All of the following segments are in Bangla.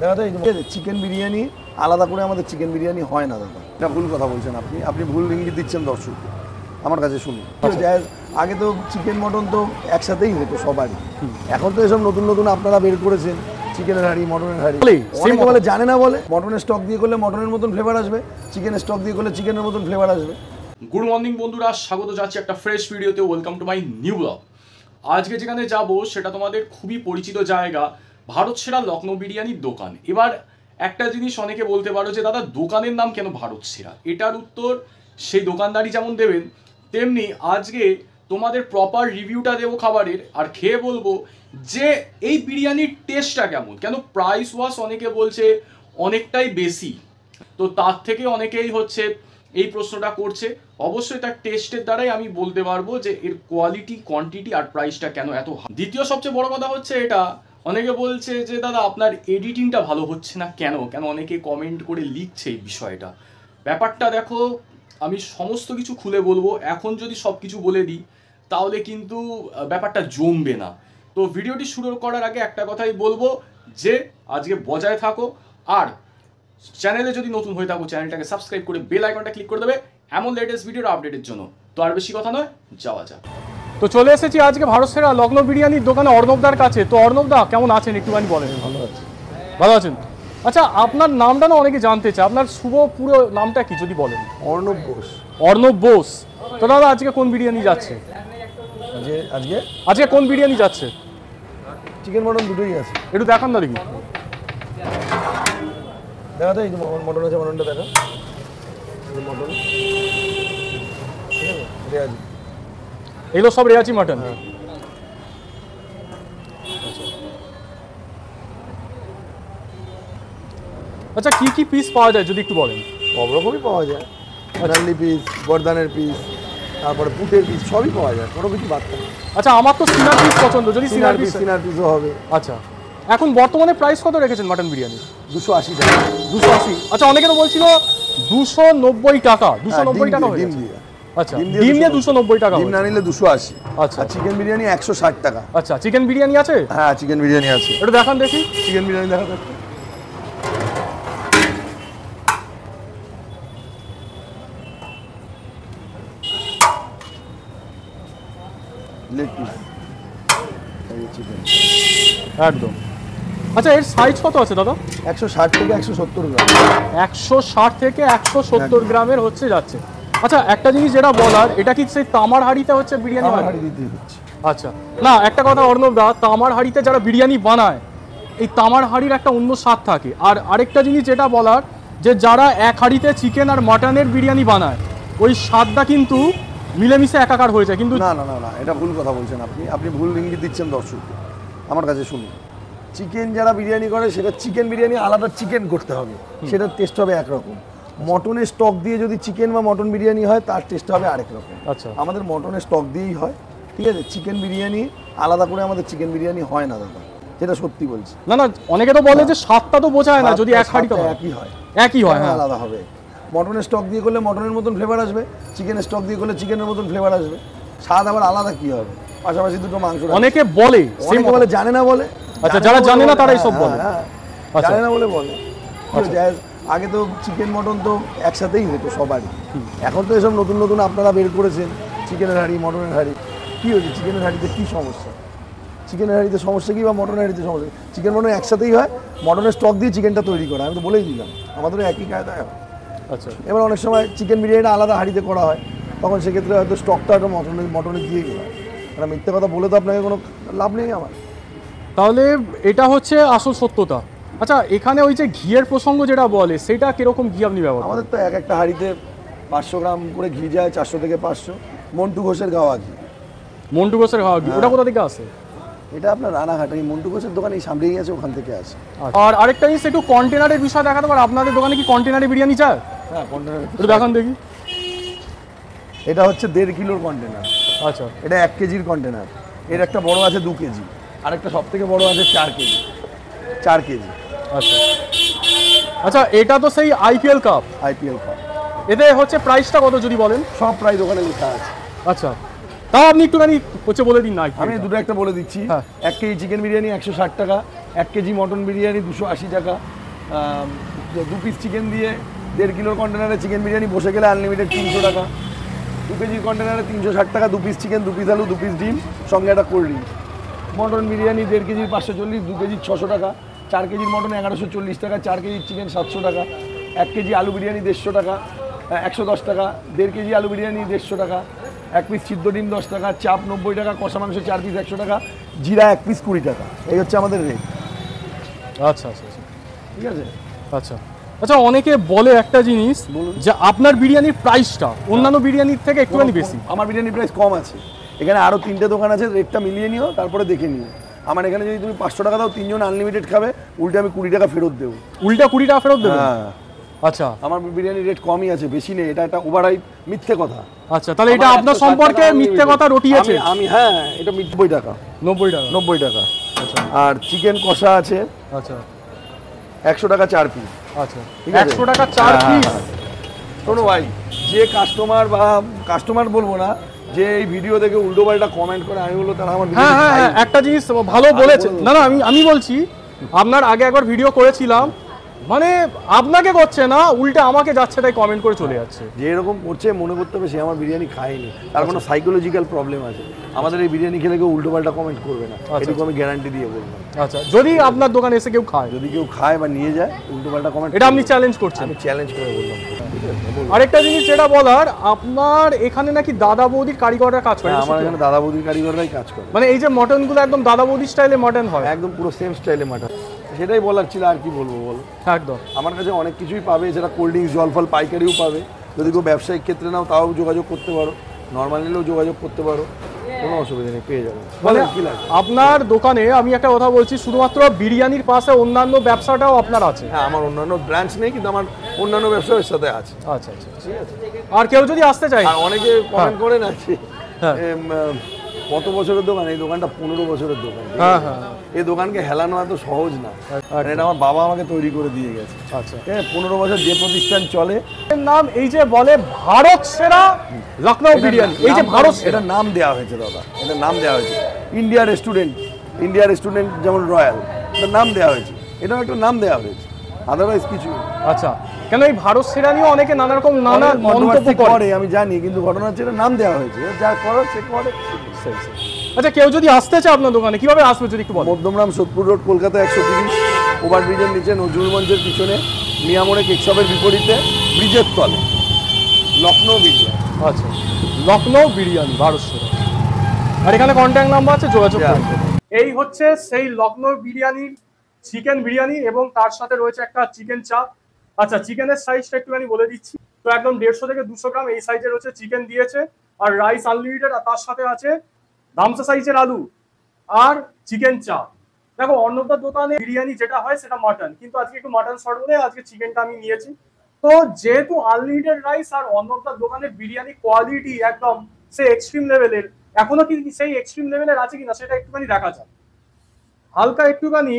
দাদা চিকেন বিরিয়ানি আলাদা করে আমাদের চিকেন বিরিয়ানি হয় না দাদা, এটা ভুল কথা বলছেন আপনি ভুল ইঙ্গিত দিচ্ছেন দর্শককে। আমার কাছে শুনুন, আগে তো চিকেন মটন তো একসাথেই হতো সবারই, এখন তো এসব নতুন নতুন আপনারা বের করেছেন চিকেনের হাঁড়ি মটনের হাঁড়ি। অনেকে বলে জানে না, বলে মটনের স্টক দিয়ে করলে মটনের মতন ফ্লেভার আসবে, চিকেনের স্টক দিয়ে করলে চিকেনের মতন ফ্লেভার আসবে। গুড মর্নিং বন্ধুরা, স্বাগত জানাচ্ছি একটা ফ্রেশ ভিডিওতে। Welcome to my new blog. আজকে যেখানে যাব সেটা তোমাদের খুবই পরিচিত জায়গা, ভারত সেরা লখনৌ বিরিয়ানির দোকান। এবার একটা জিনিস অনেকে বলতে পারো যে দাদা দোকানের নাম কেন ভারত সেরা? এটার উত্তর সেই দোকানদারি যেমন দেবেন, তেমনি আজকে তোমাদের প্রপার রিভিউটা দেবো খাবারের, আর খেয়ে বলবো যে এই বিরিয়ানির টেস্টটা কেমন। কেন প্রাইস ওয়াস অনেকে বলছে অনেকটাই বেশি, তো তার থেকে অনেকেই হচ্ছে এই প্রশ্নটা করছে। অবশ্যই তার টেস্টের দ্বারাই আমি বলতে পারবো যে এর কোয়ালিটি, কোয়ান্টিটি আর প্রাইসটা কেন এত। দ্বিতীয় সবচেয়ে বড় কথা হচ্ছে এটা, অনেকে বলছে যে দাদা আপনার এডিটিংটা ভালো হচ্ছে না কেন, অনেকে কমেন্ট করে লিখছে এই বিষয়টা। ব্যাপারটা দেখো, আমি সমস্ত কিছু খুলে বলবো। এখন যদি সব কিছু বলে দিই তাহলে কিন্তু ব্যাপারটা জমবে না। তো ভিডিওটি শুরু করার আগে একটা কথাই বলবো যে আজকে বজায় থাকো, আর চ্যানেলে যদি নতুন হয়ে থাকো চ্যানেলটাকে সাবস্ক্রাইব করে বেল আইকনটা ক্লিক করে দেবে এমন লেটেস্ট ভিডিওর আপডেটের জন্য। তো আর বেশি কথা নয়, যাওয়া যাক। তো চলে এসেছি আজকে ভারত সেরা লখনৌ বিরিয়ানির দোকানে অর্ণবদার কাছে। তো অর্ণবদা কেমন আছেন একটুখানি বলেন। ভালো আছে। ভালো আছেন? আচ্ছা, আপনার নামটা না অনেকে জানতে চায়, আপনার শুভ পুরো নামটা কি যদি বলেন। অর্ণব বোস। অর্ণব বোস। তো দাদা আজকে কোন বিরিয়ানি যাচ্ছে? আজকে কোন বিরিয়ানি যাচ্ছে? চিকেন মটন দুটোই আছে। একটু দেখান না দেখি। দেখা তো এই মটন আছে, মটনটা দেখা। মটন রেয়াজি, এগুলো সব রেয়াজি মাটন। আচ্ছা, কি কি পিস পাওয়া যায় যদি একটু বলেন। সব রকমই পাওয়া যায়, নাল্লি পিস, বর্দানের পিস, তারপরে পুটের পিস, সবই পাওয়া যায়, কোনো কিছু বাদ থাকে। আচ্ছা, আমার তো সিনার পিস পছন্দ, যদি সিনার পিসও হবে। আচ্ছা, এখন বর্তমানে প্রাইস কত রেখেছেন মাটন বিরিয়ানি? 280 টাকা। 280? আচ্ছা, অনেকে তো বলছিল 290 টাকা। 290 টাকা হয়ে গেছে। আচ্ছা, ডিম নিয়ে 290 টাকা, ডিম না নিলে 280। আচ্ছা, চিকেন বিরিয়ানি 160 টাকা। আচ্ছা, চিকেন বিরিয়ানি আছে? হ্যাঁ, চিকেন বিরিয়ানি আছে। একটু দেখান দেখি। চিকেন বিরিয়ানি দেখা যাচ্ছে। লেগ পিস, এই চিকেন একদম। আচ্ছা, এর সাইজ কত আছে দাদা? 160 থেকে 170 গ্রাম। 160 থেকে 170 গ্রামের হচ্ছে যাচ্ছে। আচ্ছা, একটা জিনিস যেটা বলার, এটা কি সেই তামার হাঁড়িতে হচ্ছে বিরিয়ানি হয়? আচ্ছা, না একটা কথা অর্ণব দা, তামার হাঁড়িতে যারা বিরিয়ানি বানায়, এই তামার হাঁড়ির একটা অন্য স্বাদ থাকে। আর আরেকটা জিনিস যেটা বলার, যে যারা এক হাঁড়িতে চিকেন আর মাটনের বিরিয়ানি বানায়, ওই স্বাদটা কিন্তু মিলেমিশে একাকার হয়ে যায়। কিন্তু না না না না, এটা ভুল কথা বলছেন আপনি ভুল ইঙ্গিত দিচ্ছেন দর্শককে। আমার কাছে শুনুন, চিকেন যারা বিরিয়ানি করে সেটা চিকেন বিরিয়ানি আলাদা চিকেন করতে হবে, সেটার টেস্ট হবে একরকম। মটনের স্টক দিয়ে যদি চিকেন বা মটন বিরিয়ানি হয় তার টেস্ট হবে আরেক রকম। আচ্ছা, আমাদের মটনের স্টক দিয়েই হয়, ঠিক আছে। চিকেন বিরিয়ানি আলাদা করে আমাদের চিকেন বিরিয়ানি হয় না দাদা, যেটা সত্যি বলছি। না না, অনেকে তো বলে যে স্বাদটা তো বোঝায় না, যদি এক হাঁড়িতে একই হয়, হ্যাঁ আলাদা হবে। মটনের স্টক দিয়ে করলে মটনের মতন ফ্লেভার আসবে, চিকেনের স্টক দিয়ে করলে চিকেনের মতন ফ্লেভার আসবে। স্বাদ আবার আলাদা কি হবে, পাশাপাশি দুটো মাংস। অনেকে বলে, জানে না বলে। আচ্ছা, যারা জানে না তারাই সব বলে। জানে না বলে বলে। আগে তো চিকেন মটন তো একসাথেই হতো সবারই, এখন তো এসব নতুন নতুন আপনারা বের করেছেন চিকেনের হাঁড়ি মটনের হাঁড়ি। কী হয়েছে চিকেনের হাঁড়িতে, কী সমস্যা? চিকেনের হাঁড়িতে সমস্যা কি বা মটনের হাঁড়িতে সমস্যা? চিকেন মটন একসাথেই হয়, মটনের স্টক দিয়ে চিকেনটা তৈরি করা, আমি তো বলেই দিলাম, আমাদেরও একই কায়দায় হয়। আচ্ছা, এবার অনেক সময় চিকেন বিরিয়ানিটা আলাদা হাঁড়িতে করা হয়, তখন সেক্ষেত্রে হয়তো স্টকটা একটা মটনে দিয়ে গেল। মানে মিথ্যে কথা বলে তো আপনাকে কোনো লাভ নেই আমার। তাহলে এটা হচ্ছে আসল সত্যতা। আচ্ছা, এখানে ওই যে ঘিয়ের প্রসঙ্গ যেটা বলে, সেটা কিরকম ঘি আপনি ব্যবহার? আমাদের তো একটা হাঁড়িতে 500 গ্রাম করে ঘি যায়, 400 থেকে 500। মন্টু ঘোষের গাওয়া ঘি। মন্টু ঘোষের গাওয়া ঘি, ওটা কোথা থেকে আসে? এটা আপনার রানাঘাট, এই মন্টু ঘোষের দোকানে সামনেই আছে, ওখান থেকে আসে। আর আরেকটা জিনিস, একটু কন্টেনারের বিষয় দেখাতে পারে, আপনাদের দোকানে কি কন্টেনারে বিরিয়ানি চায়? হ্যাঁ, কন্টেনার একটু দেখান দেখি। এটা হচ্ছে 1.5 কিলোর কন্টেনার। আচ্ছা, এটা 1 কেজির কন্টেনার। এর একটা বড় আছে 2 কেজি, আর একটা সব থেকে বড় আছে 4 কেজি। 4 কেজি। আচ্ছা আচ্ছা, এটা তো সেই আইপিএল কাপ। এতে হচ্ছে প্রাইসটা কত যদি বলেন? সব প্রাইস ওখানে লেখা আছে। আচ্ছা, তাও আপনি একটুখানি হচ্ছে বলে দিন না। আমি দুটো একটা বলে দিচ্ছি। 1 কেজি চিকেন বিরিয়ানি 160 টাকা, 1 কেজি মটন বিরিয়ানি 280 টাকা, 2 পিস চিকেন দিয়ে 1.5 কিলোর কন্টেনারে চিকেন বিরিয়ানি বসে গেলে আনলিমিটেড 300 টাকা, 2 কেজির কন্টেনারে 360 টাকা, 2 পিস চিকেন, 2 পিস আলু, 2 পিস ডিম, সঙ্গে একটা কোল্ড ড্রিঙ্ক। মটন বিরিয়ানি 1.5 কেজির 540, 2 কেজির 600 টাকা, 4 কেজির মটন 1140 টাকা, 4 কেজির চিকেন 700 টাকা, 1 কেজি আলু বিরিয়ানি 150 টাকা, 110 টাকা, 1.5 কেজি আলু বিরিয়ানি 150 টাকা, 1 পিস সিদ্ধ ডিম 10 টাকা, চাপ 90 টাকা, কষা মাংস 4 পিস 100 টাকা, জিরা 1 পিস 20 টাকা। এই হচ্ছে আমাদের রেট। আচ্ছা আচ্ছা আচ্ছা, ঠিক আছে। আচ্ছা আচ্ছা, অনেকে বলে একটা জিনিস যে আপনার বিরিয়ানির প্রাইসটা অন্যান্য বিরিয়ানির থেকে একটুখানি বেশি। আমার বিরিয়ানির প্রাইস কম আছে, এখানে আরও 3টে দোকান আছে, রেটটা মিলিয়ে নিও, তারপরে দেখে নিও। আমার এখানে যদি তুমি 500 টাকা দাও 3 জন আনলিমিটেড খাবে, উল্টে আমি 20 টাকা ফেরত দেবো। উল্টা 20 টাকা ফেরত দেবেন? হ্যাঁ। আচ্ছা আমার বিরিয়ানির রেট কমই আছে, বেশি নেই, এটা একটা ওভারহাইপ মিথ্যে কথা। আচ্ছা, তাহলে এটা আপনার সম্পর্কে মিথ্যে কথা রটিয়েছে। আমি হ্যাঁ, এটা 90 টাকা। 90 টাকা? 90 টাকা। আচ্ছা। আর চিকেন কষা আছে আচ্ছা 100 টাকা 4 পিস। আচ্ছা, ঠিক আছে? 100 টাকা 4 পিস? শোনো ভাই, যে কাস্টমার বা কাস্টমার বলবো না, যে এই ভিডিও দেখে উল্টো পাল্টা কমেন্ট করে, আমি বলবো তারা আমার হ্যাঁ হ্যাঁ হ্যাঁ, একটা জিনিস ভালো বলেছে। না না, আমি বলছি, আপনার আগে একবার ভিডিও করেছিলাম, মানে আপনাকে করছে না, উল্টে আমাকে যাচ্ছে, তাই কমেন্ট করে চলে যাচ্ছে। যে এরকম করছে মনে করতে হবে সে আমার বিরিয়ানি খায়নি, তার কোনো সাইকোলজিক্যাল প্রবলেম আছে। আমাদের এই বিরিয়ানি খেলে কেউ উল্টো পাল্টা কমেন্ট করবে না, এটুকু আমি গ্যারান্টি দিয়ে বলবো। আচ্ছা, যদি আপনার দোকানে এসে কেউ খায়, যদি কেউ খায় বা নিয়ে যায় উল্টো পাল্টা কমেন্ট, এটা আপনি চ্যালেঞ্জ করছেন? আমি চ্যালেঞ্জ করে বললাম। আরেকটা জিনিস যেটা বলার, আপনার এখানে নাকি দাদা বৌদির কারিগররা কাজ করে? আমার এখানে দাদা বৌদির কারিগররাই কাজ করে। মানে এই যে মটনগুলো একদম দাদা বৌদি স্টাইলে মটন হয়? একদম পুরো সেম স্টাইলে মাটন। সেটাই বলার ছিল, আর কি বলবো বলো। একদম। আমার কাছে অনেক কিছুই পাবে, যেটা কোল্ড ড্রিঙ্কস, জল ফল পাইকারিও পাবে। যদি কেউ ব্যবসায়িক ক্ষেত্রে নাও তাও যোগাযোগ করতে পারো, নর্মাল নিলেও যোগাযোগ করতে পারো, কোনো অসুবিধা নেই, পেয়ে যাবে। মানে কি লাগে আপনার দোকানে আমি একটা কথা বলছি, শুধুমাত্র বিরিয়ানির পাশে অন্যান্য ব্যবসাটাও আপনার আছে? হ্যাঁ, আমার অন্যান্য ব্রাঞ্চ নেই, কিন্তু আমার অন্যান্য ব্যবসার সাথে আছে। আচ্ছা আচ্ছা, ঠিক আছে। আর কেউ যদি আসতে চায়? আর অনেকে কমেন্ট করেন আছে, হ্যাঁ। কত বছরের দোকান? এই দোকানটা 15 বছরের দোকান। হ্যাঁ হ্যাঁ। এই দোকানকে হেলানো এত সহজ না, মানে এটা আমার বাবা আমাকে তৈরি করে দিয়ে গেছে। আচ্ছা, হ্যাঁ, 15 বছর যে প্রতিষ্ঠান চলে। এর নাম এই যে বলে ভারত সেরা লখনৌ বিরিয়ানি, এই যে ভারত সেরা, এটা নাম দেওয়া হয়েছে দাদা, এটা নাম দেওয়া হয়েছে। ইন্ডিয়া রেস্টুরেন্ট যেমন রয়্যাল, এটা নাম দেওয়া হয়েছে, এটাও একটা নাম দেওয়া হয়েছে, আদারওয়াইজ কিছু। আচ্ছা, কেন এই ভারত সেরা নিয়ে অনেকে নানা রকম নানা মন্তব্য করে, আমি জানি, কিন্তু ঘটনা হচ্ছে এটা নাম দেওয়া হয়েছে, যা করার সে করে। আচ্ছা, কেউ যদি আসতে চায় আপনার দোকানে কিভাবে আসবে যদি একটু বলেন? মধ্যমগ্রাম সোদপুর রোড, কলকাতা 130, ওভারব্রিজের নিচে, নজরুল মঞ্চের পিছনে, মিয়ামোড়ে কেক শপের বিপরীতে, ব্রিজের তলে, লখনৌ বিরিয়ানি। আচ্ছা, লখনৌ বিরিয়ানি ভারত সেরা। আর এখানে কন্ট্যাক্ট নাম্বার আছে, যোগাযোগ করুন। এই হচ্ছে সেই লখনৌ বিরিয়ানির চিকেন বিরিয়ানি, এবং তার সাথে রয়েছে একটা চিকেন চাপ। আচ্ছা, চিকেনের সাইজটা একটুখানি বলে দিচ্ছি, তো একদম 150 থেকে 200 গ্রাম এই সাইজের হচ্ছে চিকেন দিয়েছে, আর রাইস আনলিমিটেড, আর তার সাথে আছে ধামসা সাইজের আলু আর চিকেন চাপ। দেখো, অন্যদার দোকানে বিরিয়ানি যেটা হয় সেটা মাটন, কিন্তু আজকে একটু মাটন শর্ট বলে আজকে চিকেনটা আমি নিয়েছি। তো যেহেতু আনলিমিটেড রাইস, আর অন্যদার দোকানে বিরিয়ানি কোয়ালিটি একদম সে এক্সট্রিম লেভেলের, এখনো কি সেই এক্সট্রিম লেভেলের আছে কিনা সেটা একটুখানি দেখা যাক। হালকা একটুখানি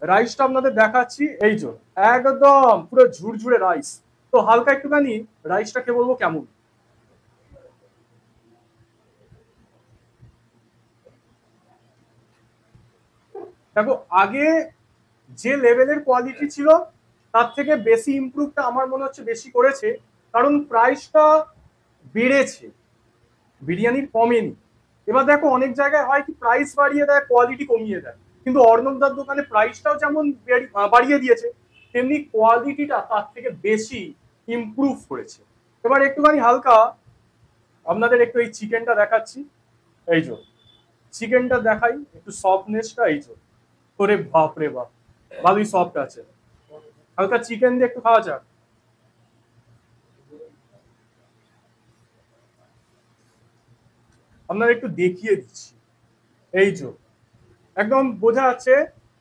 রাইসটা আপনাদের দেখাচ্ছি, এই যে একদম পুরো ঝুরঝুরে রাইস। তো হালকা একটুখানি রাইসটা খেয়ে বলবো কেমন। দেখো, আগে যে লেভেলের কোয়ালিটি ছিল তার থেকে বেশি ইমপ্রুভটা আমার মনে হচ্ছে বেশি করেছে, কারণ প্রাইসটা বেড়েছে, বিরিয়ানির কমেনি। এবার দেখো, অনেক জায়গায় হয় কি প্রাইস বাড়িয়ে দেয়, কোয়ালিটি কমিয়ে দেয়, কিন্তু অর্ণবদার দোকানে প্রাইসটাও যেমন বাড়িয়ে দিয়েছে, তেমনি কোয়ালিটিটা তার থেকে বেশি ইমপ্রুভ করেছে। এবার একটুখানি হালকা আপনাদের একটু এই চিকেনটা দেখাচ্ছি, এই যে চিকেনটা দেখাই, একটু সফটনেসটা, এই যে ওরে বাপ রে বাপ, ভালোই সফট আছে। হালকা চিকেন দিয়ে একটু খাওয়া যাক। আপনারা একটু দেখিয়ে দিচ্ছি, এই যে একদম বোঝা যাচ্ছে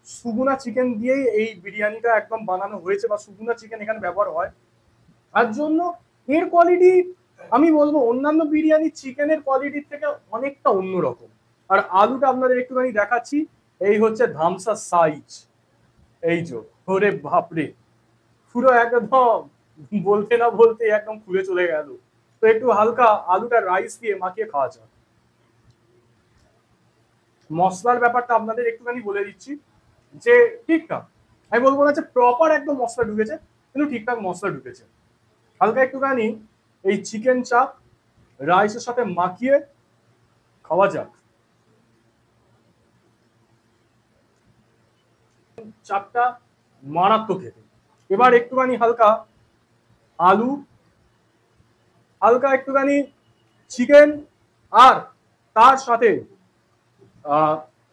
সুগুনা চিকেন দিয়েই এই বিরিয়ানিটা একদম বানানো হয়েছে, বা সুগুনা চিকেন এখানে ব্যবহার হয়, তার জন্য এর কোয়ালিটি আমি বলবো অন্যান্য বিরিয়ানি চিকেনের কোয়ালিটির থেকে অনেকটা অন্যরকম। আর আলুটা আপনাদের একটুখানি দেখাচ্ছি, এই হচ্ছে ধামসা সাইজ, এই যে ওরে বাপরে, পুরো একদম বলতে না বলতে একদম খুলে চলে গেল। তো একটু হালকা আলুটা রাইস দিয়ে মাখিয়ে খাওয়া যায়। মশলার ব্যাপারটা আপনাদের একটুখানি বলে দিচ্ছি, যে ঠিকঠাক, আমি বলবো না যে প্রপার একদম মশলা ঢুকেছে, কিন্তু ঠিকঠাক মশলা ঢুকেছে। হালকা একটুখানি এই চিকেন চাপ রাইসের সাথে মাখিয়ে খাওয়া যাক। চাপটা মারাত্মক খেতে। এবার একটুখানি হালকা আলু, হালকা একটুখানি চিকেন, আর তার সাথে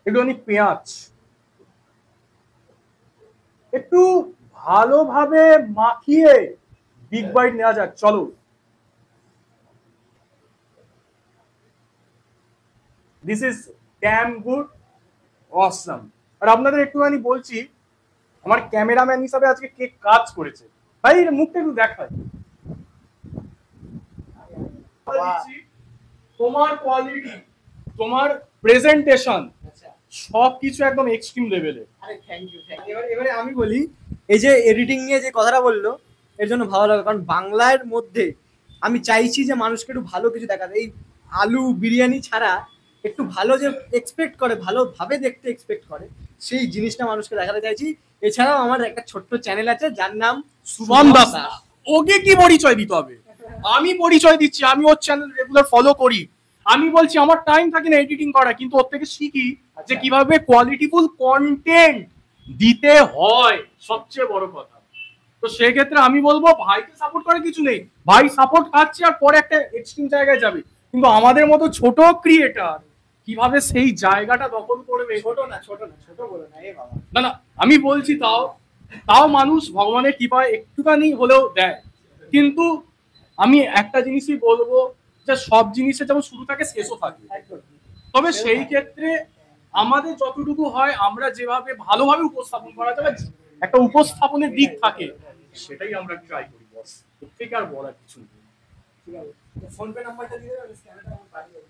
একটুখানি পেঁয়াজ একটু ভালোভাবে মাখিয়ে বিগ বাইট নেওয়া যাক। চলো, this is damn good, awesome. আর আপনাদের একটুখানি বলছি, আমার ক্যামেরাম্যান হিসাবে আজকে কে কাজ করেছে, ভাই এর মুখটা একটু দেখাই। তোমার কোয়ালিটি, তোমার প্রেজেন্টেশন, সবকিছু একদম এক্সট্রিম লেভেলে। আরে থ্যাংক ইউ। এবারে আমি বলি, এই যে এডিটিং নিয়ে যে কথাটা বললো, এর জন্য ভালো লাগে, কারণ বাংলার মধ্যে আমি চাইছি যে মানুষকে একটু ভালো কিছু দেখাতে। এই আলু বিরিয়ানি ছাড়া একটু ভালো যে এক্সপেক্ট করে, ভালোভাবে দেখতে এক্সপেক্ট করে, সেই জিনিসটা মানুষকে দেখাতে চাইছি। এছাড়াও আমার একটা ছোট্ট চ্যানেল আছে যার নাম শুভম দাস। ওকে কি পরিচয় দিতে হবে? আমি পরিচয় দিচ্ছি, আমি ওর চ্যানেল রেগুলার ফলো করি। আমি বলছি আমার টাইম থাকে না এডিটিং করা, কিন্তু ওর থেকে শিখি যে কিভাবে কোয়ালিটিফুল কন্টেন্ট দিতে হয়, সবচেয়ে বড় কথা। তো সেক্ষেত্রে আমি বলবো ভাইকে সাপোর্ট করে কিছু নেই, ভাই সাপোর্ট পাচ্ছে আর পরে একটা এক্সট্রিম জায়গায় যাবে, কিন্তু আমাদের মতো ছোট ক্রিয়েটার কিভাবে সেই জায়গাটা দখল করবে। ছোট না, ছোট বলো না এ বাবা। না না, আমি বলছি তাও তাও মানুষ ভগবানের কৃপায় একটুখানি হলেও দেয়। কিন্তু আমি একটা জিনিসই বলবো, যে সব জিনিসের যেমন শুরু থাকে শেষও থাকে, তবে সেই ক্ষেত্রে আমাদের যতটুকু হয়, আমরা যেভাবে ভালোভাবে উপস্থাপন করা যাবে, একটা উপস্থাপনের দিক থাকে, সেটাই আমরা ট্রাই করি বস। এর থেকে আর বলার কিছু নেই। ঠিক আছে, ফোন পে নাম্বারটা দিয়ে দেবেন, স্ক্যানারটা আমি পাঠিয়ে দেবো।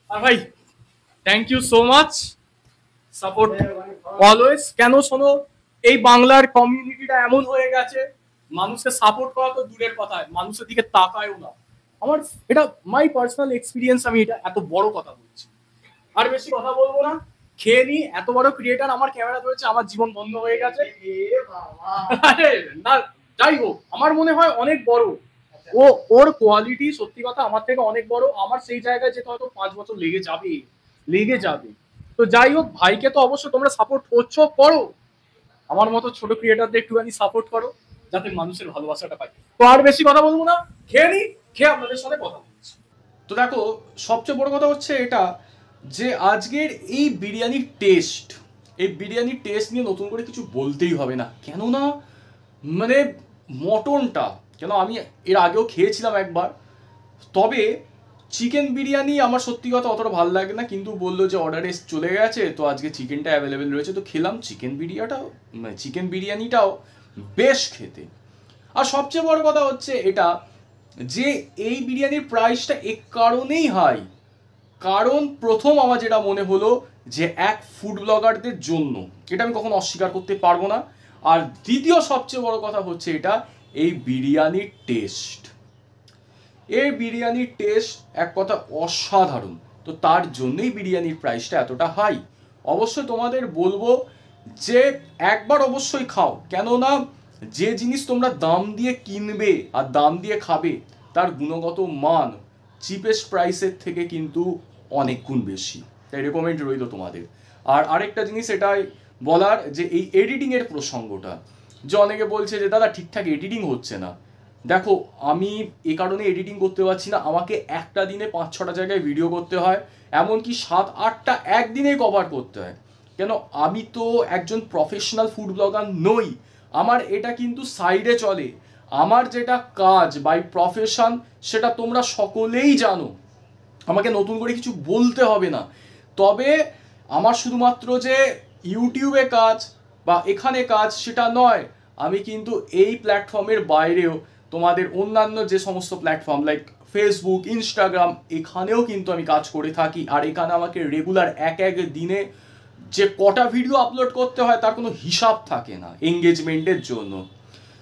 আর ভাই thank you so much, support always. কেন শোনো, এই বাংলার কমিউনিটিটা এমন হয়ে গেছে, মানুষকে সাপোর্ট করা তো দূরের কথা, মানুষের দিকে তাকায়ও না। আমার এটা মাই পার্সোনাল এক্সপিরিয়েন্স, আমি এটা এত বড় কথা বলছি। আর বেশি কথা বলবো না, খেয়ে নি। এত বড় ক্রিয়েটার আমার ক্যামেরা ধরেছে, আমার জীবন বন্ধ হয়ে গেছে। আরে না, যাই হোক, আমার মনে হয় অনেক বড় ও, ওর কোয়ালিটি সত্যি কথা আমার থেকে অনেক বড়। আমার সেই জায়গায় যেতে হয়তো 5 বছর লেগে যাবে। তো যাই হোক, ভাইকে তো অবশ্যই তোমরা সাপোর্ট করছো, করো। আমার মতো ছোট ক্রিয়েটারদের একটুখানি সাপোর্ট করো, যাতে মানুষের ভালোবাসাটা পাই। তো আর বেশি কথা বলবো না, খেয়ে নি, খেয়ে আপনাদের সাথে কথা বলছি। তো দেখো, সবচেয়ে বড় কথা হচ্ছে এটা, যে আজকের এই বিরিয়ানির টেস্ট নিয়ে নতুন করে কিছু বলতেই হবে না। কেননা মানে মটনটা, কেন আমি এর আগেও খেয়েছিলাম একবার, তবে চিকেন বিরিয়ানি আমার সত্যি কথা অতটা ভালো লাগে না, কিন্তু বললো যে অর্ডারে চলে গেছে, তো আজকে চিকেনটা অ্যাভেলেবেল রয়েছে, তো খেলাম চিকেন বিরিয়ানিটাও বেশ খেতে। আর সবচেয়ে বড় কথা হচ্ছে এটা, যে এই বিরিয়ানির প্রাইসটা এক কারণেই হাই, কারণ প্রথম আমার যেটা মনে হলো যে এক ফুড ব্লগারদের জন্য, এটা আমি কখনো অস্বীকার করতে পারবো না। আর দ্বিতীয় সবচেয়ে বড় কথা হচ্ছে এটা, এই বিরিয়ানির টেস্ট এক কথা অসাধারণ। তো তার জন্যই বিরিয়ানির প্রাইসটা এতটা হাই। অবশ্যই তোমাদের বলবো যে একবার অবশ্যই খাও, কেননা যে জিনিস তোমরা দাম দিয়ে কিনবে আর দাম দিয়ে খাবে, তার গুণগত মান চিপেস্ট প্রাইসের থেকে কিন্তু অনেক গুণ বেশি। তাই রেকমেন্ড রইল তোমাদের। আর আরেকটা জিনিস এটাই বলার, যে এই এডিটিংয়ের প্রসঙ্গটা, যে অনেকে বলছে যে দাদা ঠিকঠাক এডিটিং হচ্ছে না। দেখো, আমি এ কারণে এডিটিং করতে পারছি না, আমাকে একটা দিনে 5-6টা জায়গায় ভিডিও করতে হয়, এমনকি 7-8টা একদিনেই কভার করতে হয়। কেন, আমি তো একজন প্রফেশনাল ফুড ব্লগার নই, আমার এটা কিন্তু সাইডে চলে। আমার যেটা কাজ বাই প্রফেশন, সেটা তোমরা সকলেই জানো, আমাকে নতুন করে কিছু বলতে হবে না। তবে আমার শুধুমাত্র যে ইউটিউবে কাজ বা এখানে কাজ সেটা নয়, আমি কিন্তু এই প্ল্যাটফর্মের বাইরেও তোমাদের অন্যান্য যে সমস্ত প্ল্যাটফর্ম লাইক ফেসবুক, ইনস্টাগ্রাম, এখানেও কিন্তু আমি কাজ করে থাকি। আর এখানে আমাকে রেগুলার এক দিনে যে কটা ভিডিও আপলোড করতে হয় তার কোনো হিসাব থাকে না এঙ্গেজমেন্টের জন্য।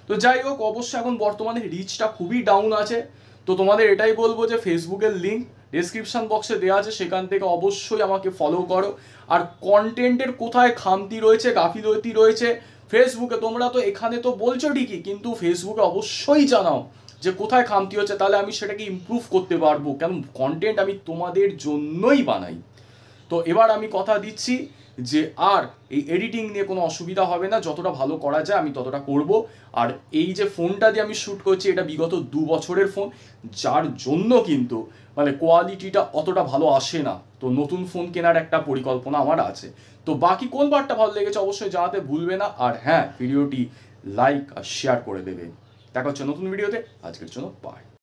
তো যাই হোক, অবশ্যই এখন বর্তমানে রিচটা খুবই ডাউন আছে। তো তোমাদের এটাই বলবো যে ফেসবুকের লিঙ্ক ডেসক্রিপশন বক্সে দেওয়া আছে, সেখান থেকে অবশ্যই আমাকে ফলো করো। আর কন্টেন্টের কোথায় খামতি রয়েছে, গাফিলতি রয়েছে, ফেসবুকে তোমরা তো এখানে তো বলছো ঠিকই, কিন্তু ফেসবুকে অবশ্যই জানাও যে কোথায় খামতি হচ্ছে, তাহলে আমি সেটাকে ইমপ্রুভ করতে পারবো, কারণ কন্টেন্ট আমি তোমাদের জন্যই বানাই। তো এবার আমি কথা দিচ্ছি যে আর এই এডিটিং নিয়ে কোনো অসুবিধা হবে না, যতটা ভালো করা যায় আমি ততটা করব। আর এই যে ফোনটা দিয়ে আমি শ্যুট করছি, এটা বিগত 2 বছরের ফোন, যার জন্য কিন্তু মানে কোয়ালিটিটা অতটা ভালো আসে না। তো নতুন ফোন কেনার একটা পরিকল্পনা আমার আছে। তো বাকি কোন পার্টটা ভালো লেগেছে অবশ্যই জানাতে ভুলবে না। আর হ্যাঁ, ভিডিওটি লাইক আর শেয়ার করে দেবে। দেখা হচ্ছে নতুন ভিডিওতে, আজকের জন্য বাই।